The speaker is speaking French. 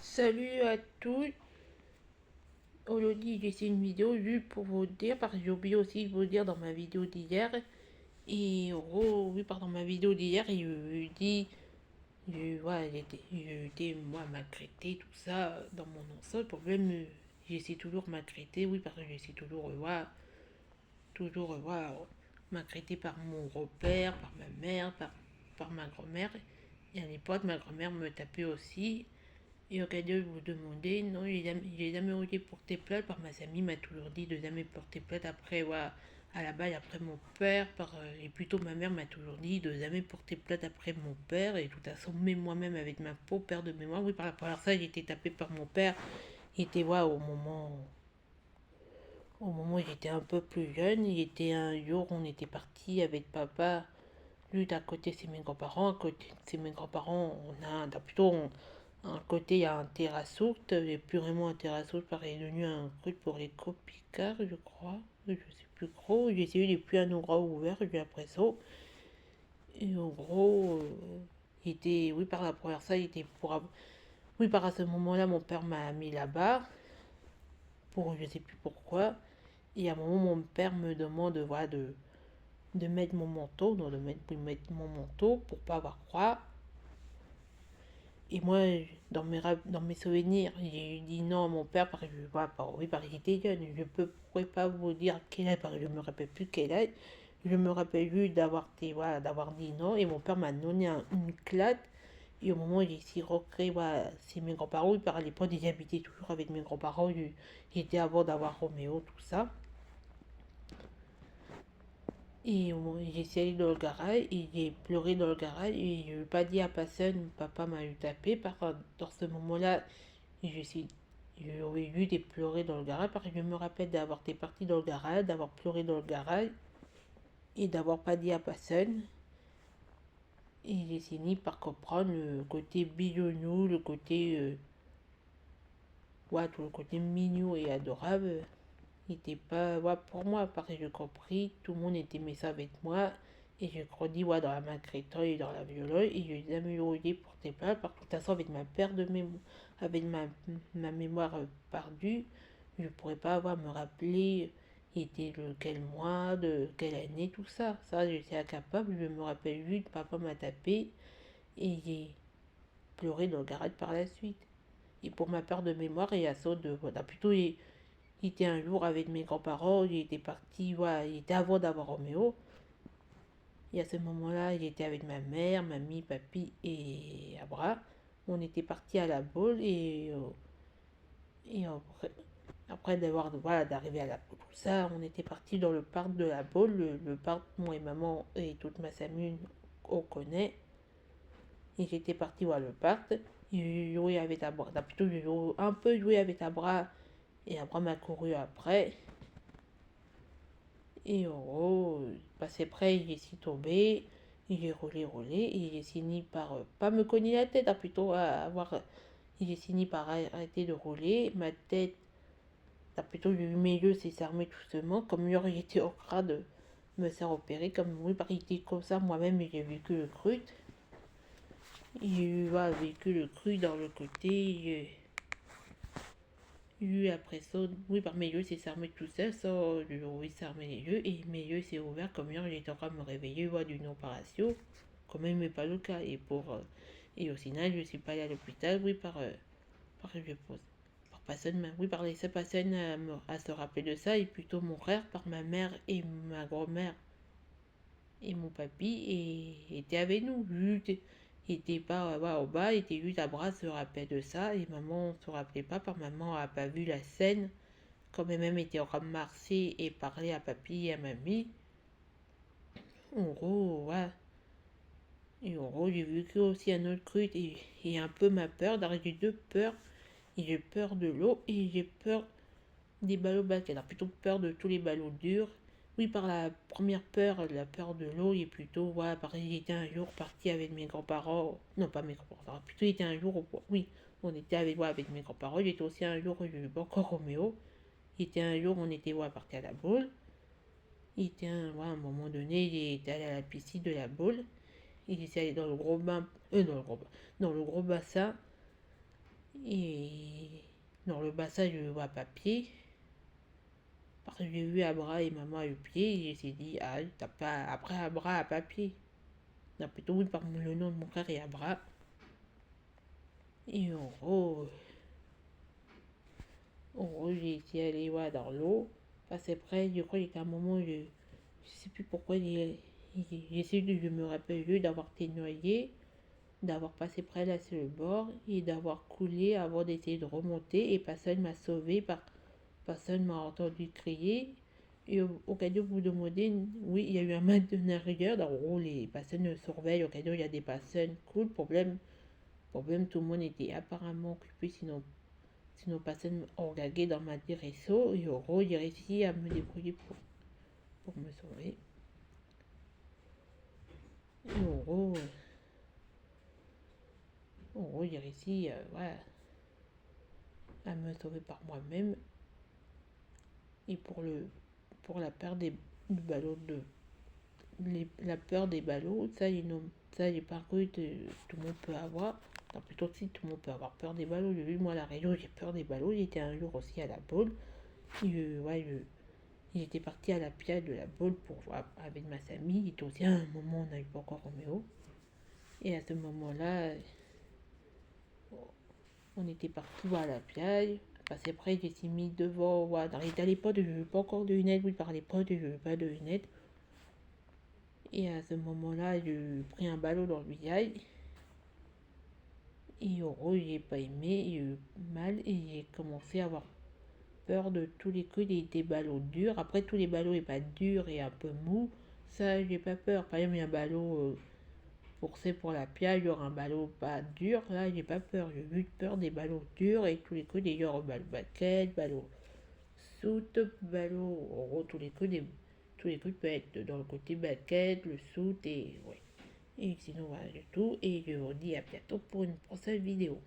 Salut à tous. Aujourd'hui, j'ai fait une vidéo juste pour vous dire, parce que j'ai oublié aussi de vous dire dans ma vidéo d'hier. Et en gros, oui, pardon, ma vidéo d'hier, il dit, voilà, j'ai été, moi, maltraité, tout ça, dans mon ensemble. Le problème, j'essaie toujours maltraité, oui, parce que j'essaie toujours, voilà, toujours, voilà, maltraité par mon repère, par ma mère, par ma grand-mère. Et à l'époque, ma grand-mère me tapait aussi. Et au cas de vous demander, non, j'ai jamais osé porter plainte par ma famille m'a toujours dit de jamais porter plainte après, ouais, à la balle après mon père, et plutôt ma mère m'a toujours dit de jamais porter plainte après mon père, et tout à façon, même moi-même avec ma peau, père de mémoire, oui, par rapport à ça, j'ai été tapé par mon père, il était, ouais, au moment où j'étais un peu plus jeune, il était un jour, on était parti avec papa, lui d'à côté c'est mes grands-parents, à côté c'est mes grands-parents, plutôt, un côté, il y a un terrassoute, et plus vraiment un terrassoute, pareil, est devenu un truc pour les copicards, je crois. Je sais plus gros. J'ai essayé de plus un endroit ouvert, j'ai l'impression. Et en gros, il était, oui, par la première ça, il était pour. Oui, par à ce moment-là, mon père m'a mis là-bas, pour je sais plus pourquoi. Et à un moment, mon père me demande, voilà, de mettre mon manteau, non, de mettre mon manteau pour pas avoir froid. Et moi, dans mes souvenirs, j'ai dit non à mon père parce que je vois pas, oui, parce qu'il était jeune. Je ne pourrais pas vous dire quel âge parce que je me rappelle plus quel âge. Je me rappelle juste voilà, d'avoir dit non et mon père m'a donné une claque. Et au moment où j'ai si recréé, voilà, c'est mes grands-parents, oui, par l'époque, j'habitais toujours avec mes grands-parents. J'étais avant d'avoir Roméo, tout ça. Et j'ai essayé dans le garage et j'ai pleuré dans le garage et je n'ai pas dit à personne, papa m'a eu tapé. Dans ce moment-là, je suis, j'aurais eu des pleurer dans le garage parce que je me rappelle d'avoir été parti dans le garage, d'avoir pleuré dans le garage et d'avoir pas dit à personne. Et j'ai fini par comprendre le côté bidounou, le côté, ouais, tout le côté mignon et adorable. N'était pas, ouais, pour moi, parce que j'ai compris, tout le monde était mis ça avec moi. Et j'ai grandi, ouais, dans la maltraitance et dans la violence. Et j'ai jamais osé porter plainte parce que de toute façon, avec ma perte de mémoire, avec ma mémoire perdue, je ne pourrais pas avoir me rappeler était de quel mois, de quelle année, tout ça. Ça, j'étais incapable. Je me rappelle juste, papa m'a tapé et j'ai pleuré dans le garage par la suite. Et pour ma perte de mémoire, il y a ça de, voilà, plutôt, il était un jour avec mes grands-parents, il était parti, voilà, il était avant d'avoir Roméo. Et à ce moment-là, il était avec ma mère, mamie, papy et Abra. On était parti à la boule et après d'avoir, voilà, d'arriver à la boule, tout ça, on était parti dans le parc de la boule, le parc, moi et maman et toute ma famille, on connaît. Et j'étais parti voir le parc. J'ai joué avec Abra, plutôt j'ai un peu joué avec Abra et Abra m'a couru après. Et en gros, passé près, il est tombé, il est roulé, et il est fini par pas me cogner la tête, hein, plutôt avoir. Il est fini par arrêter de rouler, ma tête, plutôt j'ai eu mes yeux s'est fermé tout doucement, comme il était en train de me faire opérer, comme oui, par était comme ça, moi-même j'ai vécu le crut. J'ai vécu le crut dans le côté. Après ça, oui, par mes yeux, c'est fermé tout ça, oui, fermé les yeux, et mes yeux s'est ouvert comme hier, j'étais en train de me réveiller, d'une opération, quand même, mais pas le cas, et au final, je suis pas allé à l'hôpital, oui, je pose, par personne, oui, par les seules personnes à se rappeler de ça, et plutôt mon frère, par ma mère et ma grand-mère, et mon papy, et était avec nous, juste, il était pas au bas, il était juste à bras, se rappelait de ça, et maman se rappelait pas, par maman a pas vu la scène, comme elle-même était ramassée et parlait à papy et à mamie. En gros, ouais. Et en gros, j'ai vécu aussi un autre truc et un peu ma peur. J'ai deux peurs. J'ai peur de l'eau et j'ai peur des ballots basket. Alors plutôt peur de tous les ballots durs. Oui, par la première peur, la peur de l'eau, et plutôt, voilà, par exemple, j'étais un jour parti avec mes grands-parents. Non, pas mes grands-parents. Plutôt, j'étais un jour, oui, on était avec, ouais, avec mes grands-parents. J'étais aussi un jour, je n'ai pas encore Roméo. J'étais un jour, on était, ouais, parti à la boule. Il était ouais, à un moment donné, il est allé à la piscine de la boule. Il est allé dans le gros bain, dans le gros bassin. Et dans le bassin, je vois papier. Parce que j'ai vu Abra et maman à pied, et j'ai dit, ah, t'as pas, après Abra à papier. Non, plutôt oui, par le nom de mon frère et Abra. Et en gros, j'ai été allé voir dans l'eau. Parce après, je crois qu'à un moment, je sais plus pourquoi, j'essaie de, je me rappelle juste d'avoir été noyé, d'avoir passé près là sur le bord et d'avoir coulé avant d'essayer de remonter. Et personne m'a sauvé, personne m'a entendu crier. Et au cas où vous demandez, oui, il y a eu un match de nageur. En gros, les personnes surveillent. Au cas où il y a des personnes cool. Problème, tout le monde était apparemment occupé, sinon personne ont regardé dans ma direction. Et en gros, j'ai réussi à me débrouiller pour me sauver. Et en gros, j'ai réussi voilà, à me sauver par moi-même. Et pour la peur du ballon la peur des ballots, ça j'ai pas cru que tout le monde peut avoir. Non, plutôt si tout le monde peut avoir peur des ballots. J'ai vu moi la région, j'ai peur des ballots. J'étais un jour aussi à la boule. J'étais parti à la piade de la boule pour voir avec ma famille. Et aussi à un moment on n'a eu pas encore Roméo. Et à ce moment-là, on était parti voir la piade. Parce qu'après j'ai mis devant, voilà, dans les potes, je veux pas encore de lunettes, oui par les potes, je veux pas de lunettes. Et à ce moment-là, j'ai pris un ballon dans le visage. Et en gros, j'ai pas aimé, j'ai eu mal et j'ai commencé à avoir peur de tous les coups des ballots durs. Après, tous les ballots est pas durs et un peu mou. Ça, j'ai pas peur. Par exemple, il y a un ballot pour la piage, il y aura un ballot pas dur. Là, j'ai pas peur. J'ai eu peur des ballots durs et tous les coups des ballot basket, ballot soute, ballot. En gros, tous les coups peuvent être dans le côté basket, le soute et ouais. Et sinon, voilà, c'est tout. Et je vous dis à bientôt pour une prochaine vidéo.